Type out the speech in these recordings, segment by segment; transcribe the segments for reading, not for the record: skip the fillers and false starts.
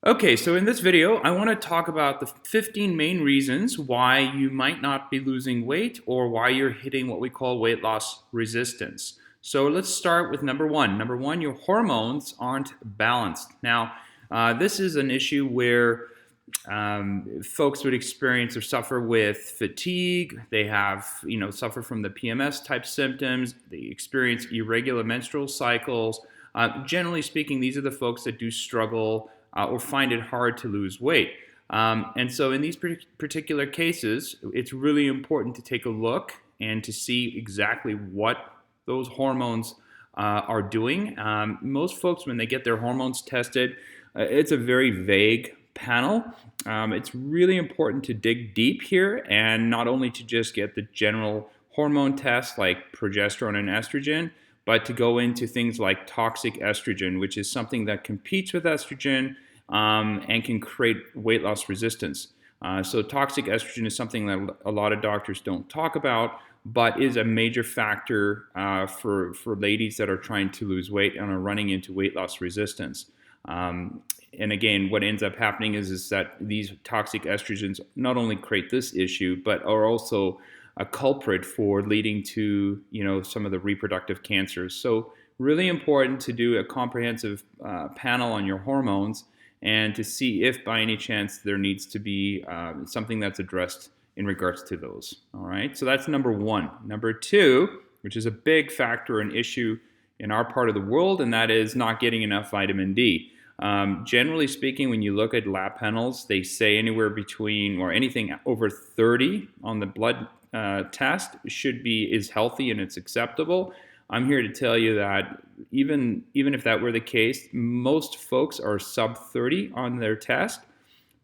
Okay, so in this video, I want to talk about the 15 main reasons why you might not be losing weight or why you're hitting what we call weight loss resistance. So let's start with number one. Number one, your hormones aren't balanced. Now, this is an issue where folks would experience or suffer with fatigue. They have, suffer from the PMS type symptoms. They experience irregular menstrual cycles. Generally speaking, these are the folks that do struggle or find it hard to lose weight. And so in these particular cases, it's really important to take a look and to see exactly what those hormones are doing. Most folks, when they get their hormones tested, it's a very vague panel. It's really important to dig deep here and not only to just get the general hormone tests like progesterone and estrogen, but to go into things like toxic estrogen, which is something that competes with estrogen and can create weight loss resistance. So toxic estrogen is something that a lot of doctors don't talk about, but is a major factor for ladies that are trying to lose weight and are running into weight loss resistance. And again, what ends up happening is that these toxic estrogens not only create this issue, but are also a culprit for leading to, some of the reproductive cancers. So really important to do a comprehensive panel on your hormones and to see if by any chance there needs to be something that's addressed in regards to those. All right, so that's number one. Number two, which is a big factor and issue in our part of the world, and that is not getting enough vitamin D. Generally speaking, when you look at lab panels, they say anywhere between or anything over 30 on the blood test is healthy and it's acceptable. I'm here to tell you that even if that were the case, most folks are sub 30 on their test.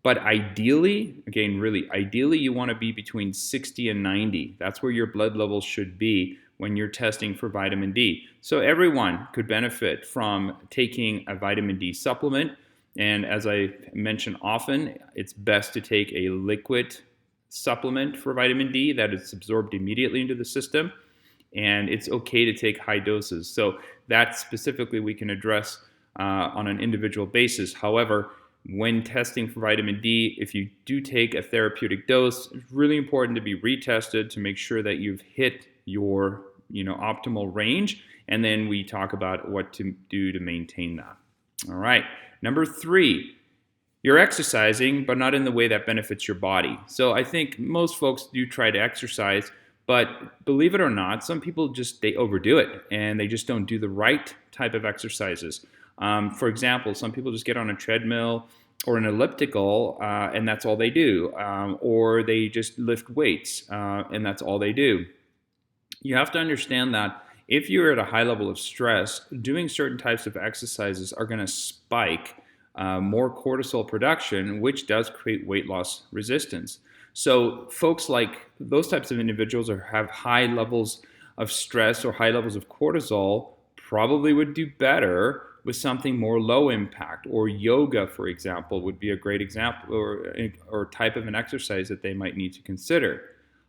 But ideally, again, really ideally, you want to be between 60 and 90. That's where your blood levels should be when you're testing for vitamin D. So everyone could benefit from taking a vitamin D supplement. And as I mention often, it's best to take a liquid supplement for vitamin D that is absorbed immediately into the system. And it's okay to take high doses. So that specifically we can address on an individual basis. However, when testing for vitamin D, if you do take a therapeutic dose, it's really important to be retested to make sure that you've hit your optimal range. And then we talk about what to do to maintain that. All right. Number three, you're exercising, but not in the way that benefits your body. So I think most folks do try to exercise, but believe it or not, some people they overdo it and they just don't do the right type of exercises. For example, some people just get on a treadmill or an elliptical and that's all they do. Or they just lift weights and that's all they do. You have to understand that if you're at a high level of stress, doing certain types of exercises are going to spike more cortisol production, which does create weight loss resistance. So folks like those types of individuals have high levels of stress or high levels of cortisol probably would do better with something more low impact, or yoga, for example, would be a great example or type of an exercise that they might need to consider.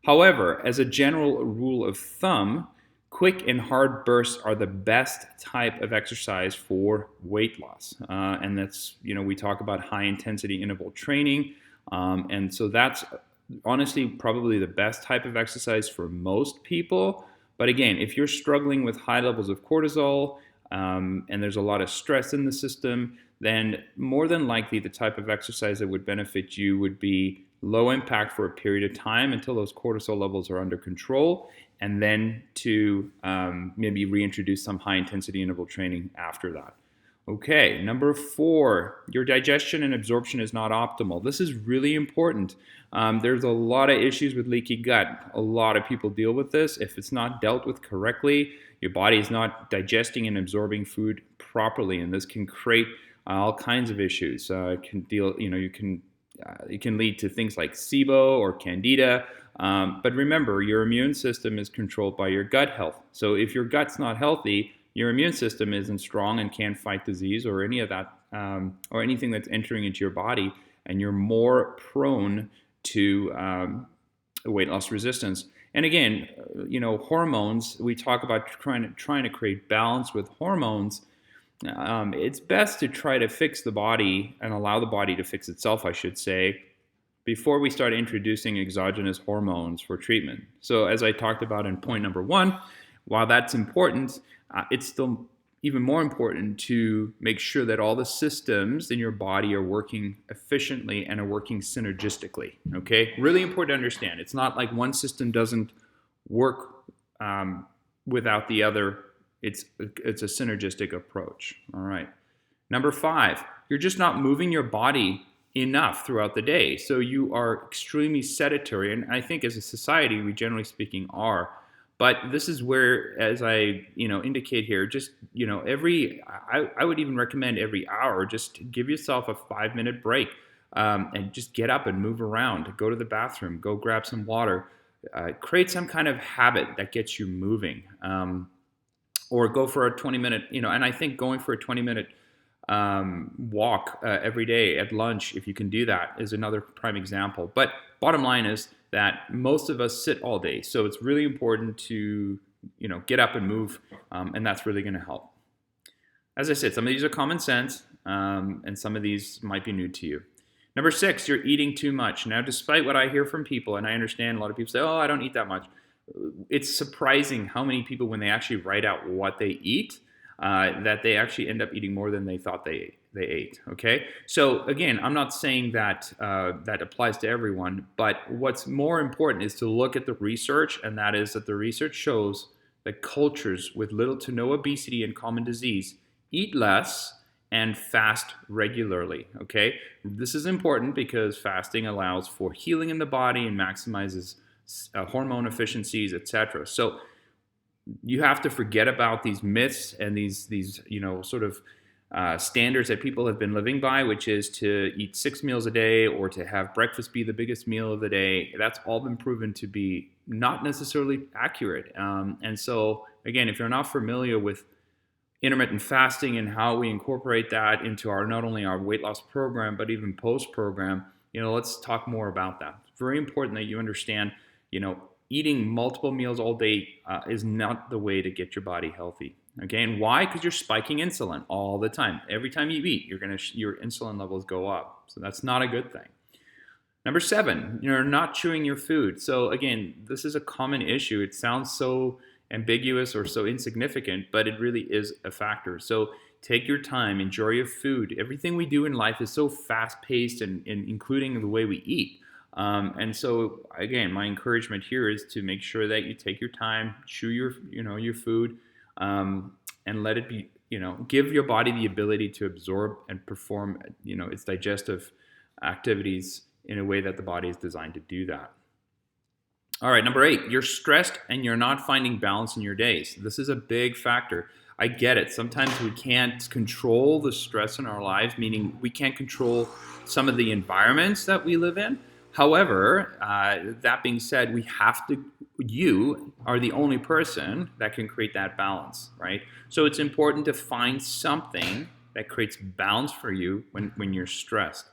However, as a general rule of thumb, quick and hard bursts are the best type of exercise for weight loss. And that's, we talk about high intensity interval training. And so that's honestly probably the best type of exercise for most people. But again, if you're struggling with high levels of cortisol and there's a lot of stress in the system, then more than likely the type of exercise that would benefit you would be low impact for a period of time until those cortisol levels are under control, and then to maybe reintroduce some high intensity interval training after that. Okay, number four, your digestion and absorption is not optimal. This is really important. There's a lot of issues with leaky gut. A lot of people deal with this. If it's not dealt with correctly, your body is not digesting and absorbing food properly, and this can create all kinds of issues. It can lead to things like SIBO or candida. But remember, your immune system is controlled by your gut health. So if your gut's not healthy, your immune system isn't strong and can't fight disease or any of that, or anything that's entering into your body, and you're more prone to weight loss resistance. And again, hormones, we talk about trying to create balance with hormones. It's best to try to fix the body and allow the body to fix itself, I should say, before we start introducing exogenous hormones for treatment. So, as I talked about in point number one, while that's important, it's still even more important to make sure that all the systems in your body are working efficiently and are working synergistically. Okay, really important to understand. It's not like one system doesn't work without the other. It's a synergistic approach. All right. Number five, you're just not moving your body enough throughout the day. So you are extremely sedentary. And I think as a society, we generally speaking are. But this is where, as I indicate here, just I would even recommend every hour, just give yourself a 5-minute break and just get up and move around. Go to the bathroom, go grab some water, create some kind of habit that gets you moving. Or go for a 20-minute, and I think going for a 20-minute walk every day at lunch, if you can do that, is another prime example. But bottom line is that most of us sit all day. So it's really important to, get up and move, and that's really going to help. As I said, some of these are common sense, and some of these might be new to you. Number six, you're eating too much. Now, despite what I hear from people, and I understand a lot of people say, oh, I don't eat that much. It's surprising how many people, when they actually write out what they eat, that they actually end up eating more than they thought they ate. Okay, so again, I'm not saying that that applies to everyone, but what's more important is to look at the research, and that is that the research shows that cultures with little to no obesity and common disease eat less and fast regularly. Okay, this is important because fasting allows for healing in the body and maximizes hormone efficiencies, etc. So you have to forget about these myths and these sort of standards that people have been living by, which is to eat 6 meals a day or to have breakfast be the biggest meal of the day. That's all been proven to be not necessarily accurate. And so again, if you're not familiar with intermittent fasting and how we incorporate that into our not only our weight loss program but even post program, let's talk more about that. It's very important that you understand, eating multiple meals all day is not the way to get your body healthy. Okay, and why? Because you're spiking insulin all the time. Every time you eat, your insulin levels go up. So that's not a good thing. Number seven, you're not chewing your food. So again, this is a common issue. It sounds so ambiguous or so insignificant, but it really is a factor. So take your time, enjoy your food. Everything we do in life is so fast-paced, and including the way we eat. And so again, my encouragement here is to make sure that you take your time, chew your food, and let it be, give your body the ability to absorb and perform, its digestive activities in a way that the body is designed to do that. All right, number 8, you're stressed and you're not finding balance in your days. This is a big factor. I get it. Sometimes we can't control the stress in our lives, meaning we can't control some of the environments that we live in. However, that being said, you are the only person that can create that balance, right? So it's important to find something that creates balance for you when you're stressed.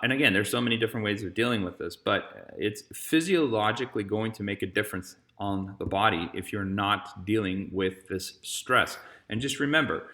And again, there's so many different ways of dealing with this, but it's physiologically going to make a difference on the body if you're not dealing with this stress. And just remember,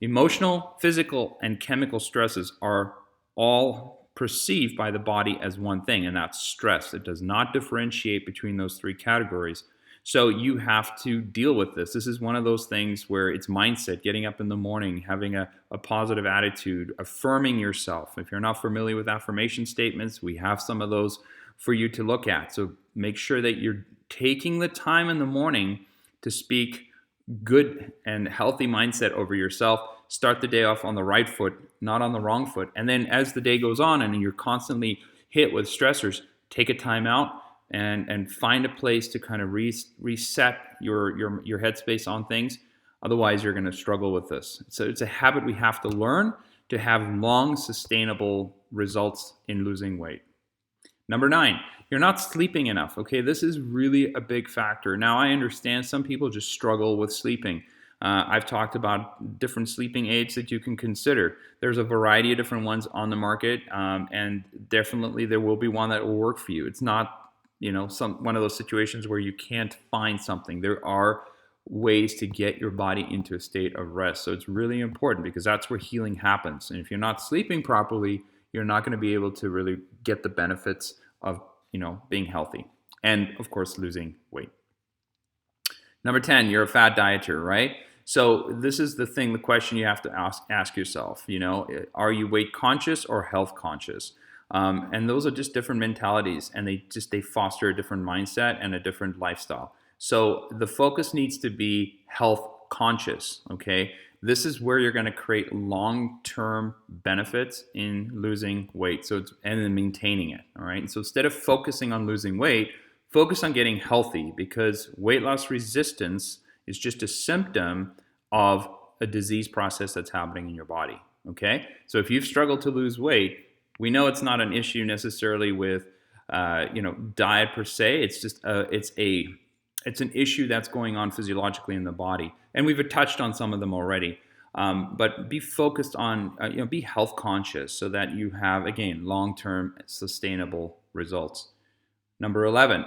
emotional, physical, and chemical stresses are all perceived by the body as one thing, and that's stress. It does not differentiate between those 3 categories. So you have to deal with this. This is one of those things where it's mindset, getting up in the morning, having a positive attitude, affirming yourself. If you're not familiar with affirmation statements, we have some of those for you to look at. So make sure that you're taking the time in the morning to speak good and healthy mindset over yourself. Start the day off on the right foot, not on the wrong foot. And then as the day goes on and you're constantly hit with stressors, take a time out and find a place to kind of reset your headspace on things. Otherwise, you're going to struggle with this. So it's a habit we have to learn to have long, sustainable results in losing weight. Number 9, you're not sleeping enough. Okay, this is really a big factor. Now, I understand some people just struggle with sleeping. I've talked about different sleeping aids that you can consider. There's a variety of different ones on the market, and definitely there will be one that will work for you. It's not, one of those situations where you can't find something. There are ways to get your body into a state of rest. So it's really important because that's where healing happens. And if you're not sleeping properly, you're not going to be able to really get the benefits of, being healthy and, of course, losing weight. Number 10, you're a fat dieter, right? So this is the question you have to ask yourself, are you weight conscious or health conscious? And those are just different mentalities, and they foster a different mindset and a different lifestyle. So the focus needs to be health conscious, okay? This is where you're going to create long-term benefits in losing weight, and then maintaining it, all right? So instead of focusing on losing weight, focus on getting healthy, because weight loss resistance is just a symptom of a disease process that's happening in your body, okay? So if you've struggled to lose weight, we know it's not an issue necessarily with diet per se. It's just it's an issue that's going on physiologically in the body, and we've touched on some of them already. But be focused on be health conscious so that you have, again, long-term sustainable results. Number 11,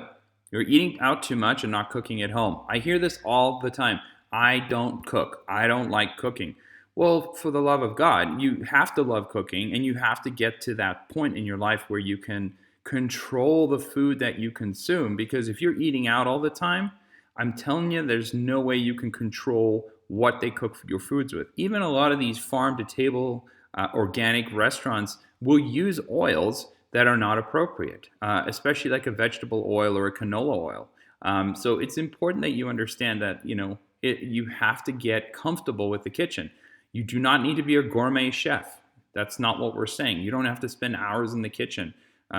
you're eating out too much and not cooking at home. I hear this all the time. I don't cook. I don't like cooking. Well, for the love of God, you have to love cooking, and you have to get to that point in your life where you can control the food that you consume. Because if you're eating out all the time, I'm telling you, there's no way you can control what they cook your foods with. Even a lot of these farm-to-table organic restaurants will use oils that are not appropriate, especially like a vegetable oil or a canola oil. So it's important that you understand that you have to get comfortable with the kitchen. You do not need to be a gourmet chef. That's not what we're saying. You don't have to spend hours in the kitchen.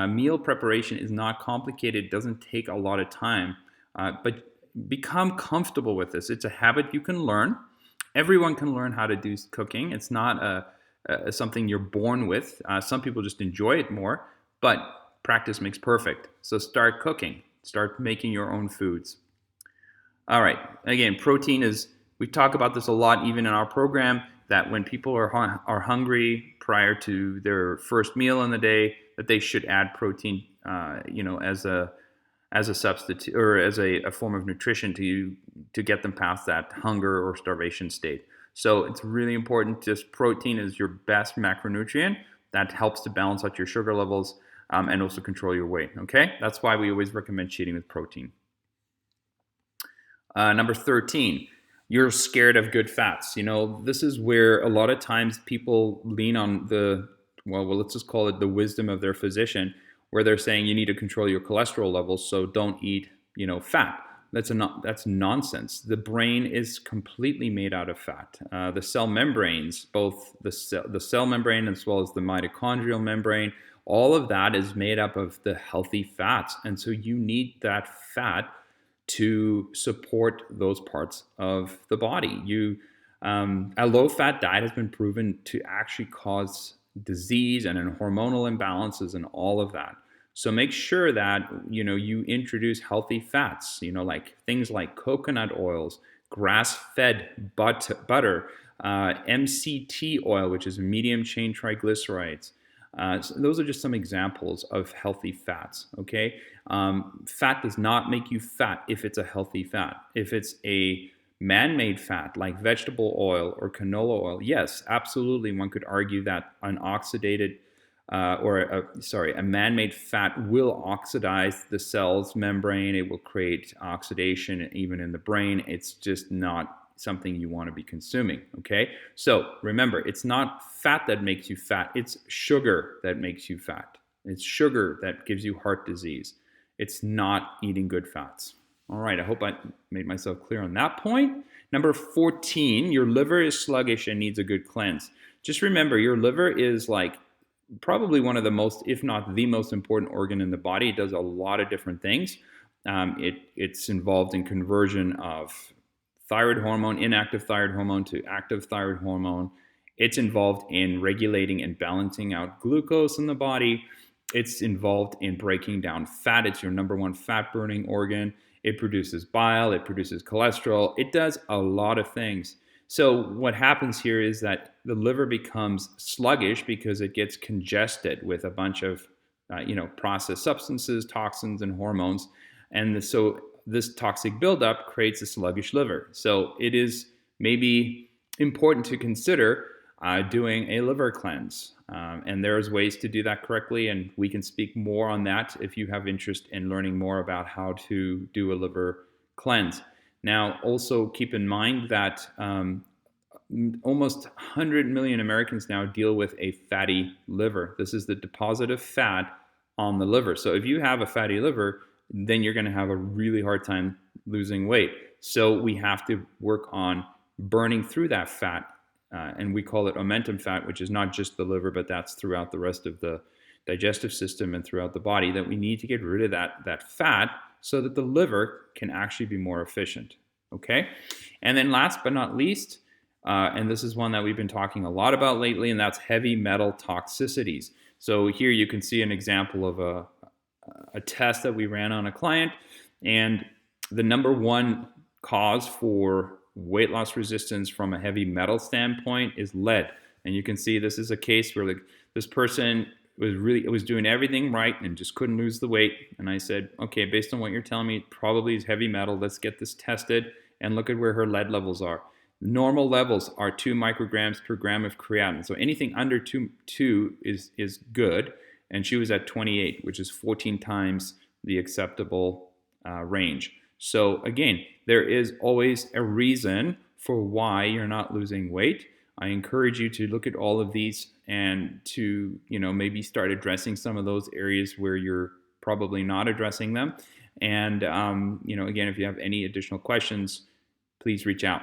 Meal preparation is not complicated. It doesn't take a lot of time, but become comfortable with this. It's a habit you can learn. Everyone can learn how to do cooking. It's not something you're born with. Some people just enjoy it more, but practice makes perfect. So start cooking. Start making your own foods. All right. Again, protein is, we talk about this a lot even in our program, that when people are hungry prior to their first meal in the day, that they should add protein, as a substitute or as a form of nutrition to get them past that hunger or starvation state. So it's really important. Just protein is your best macronutrient that helps to balance out your sugar levels and also control your weight. Okay, that's why we always recommend cheating with protein. Number 13. You're scared of good fats. This is where a lot of times people lean on let's just call it the wisdom of their physician, where they're saying you need to control your cholesterol levels, so don't eat, fat. That's nonsense. The brain is completely made out of fat. The cell membranes, both the cell membrane as well as the mitochondrial membrane, all of that is made up of the healthy fats. And so you need that fat to support those parts of the body. A low-fat diet has been proven to actually cause disease and hormonal imbalances and all of that. So make sure that you introduce healthy fats, like things like coconut oils, grass-fed butter, MCT oil, which is medium chain triglycerides. So those are just some examples of healthy fats, okay? Fat does not make you fat if it's a healthy fat. If it's a man-made fat like vegetable oil or canola oil, yes, absolutely, one could argue that an oxidated a man-made fat will oxidize the cell's membrane. It will create oxidation even in the brain. It's just not something you want to be consuming, okay? So remember, it's not fat that makes you fat. It's sugar that makes you fat. It's sugar that gives you heart disease. It's not eating good fats. All right, I hope I made myself clear on that point. Number 14, your liver is sluggish and needs a good cleanse. Just remember, your liver is like probably one of the most, if not the most important organ in the body. It does a lot of different things. It's involved in conversion of thyroid hormone, inactive thyroid hormone to active thyroid hormone. It's involved in regulating and balancing out glucose in the body. It's involved in breaking down fat. It's your number one fat burning organ. It produces bile. It produces cholesterol. It does a lot of things. So what happens here is that the liver becomes sluggish because it gets congested with a bunch of processed substances, toxins, and hormones. And so this toxic buildup creates a sluggish liver. So it is maybe important to consider doing a liver cleanse. And there's ways to do that correctly, and we can speak more on that if you have interest in learning more about how to do a liver cleanse. Now, also keep in mind that almost 100 million Americans now deal with a fatty liver. This is the deposit of fat on the liver. So if you have a fatty liver, then you're going to have a really hard time losing weight. So we have to work on burning through that fat. And we call it omentum fat, which is not just the liver, but that's throughout the rest of the digestive system and throughout the body, that we need to get rid of that fat so that the liver can actually be more efficient. Okay? And then last but not least, and this is one that we've been talking a lot about lately, and that's heavy metal toxicities. So here you can see an example of a test that we ran on a client, and the number one cause for weight loss resistance from a heavy metal standpoint is lead. And you can see this is a case where this person was doing everything right and just couldn't lose the weight. And I said, okay, based on what you're telling me, it probably is heavy metal. Let's get this tested and look at where her lead levels are. Normal levels are 2 micrograms per gram of creatinine. So anything under 2 is good. And she was at 28, which is 14 times the acceptable range. So again, there is always a reason for why you're not losing weight. I encourage you to look at all of these and to, maybe start addressing some of those areas where you're probably not addressing them. And, again, if you have any additional questions, please reach out.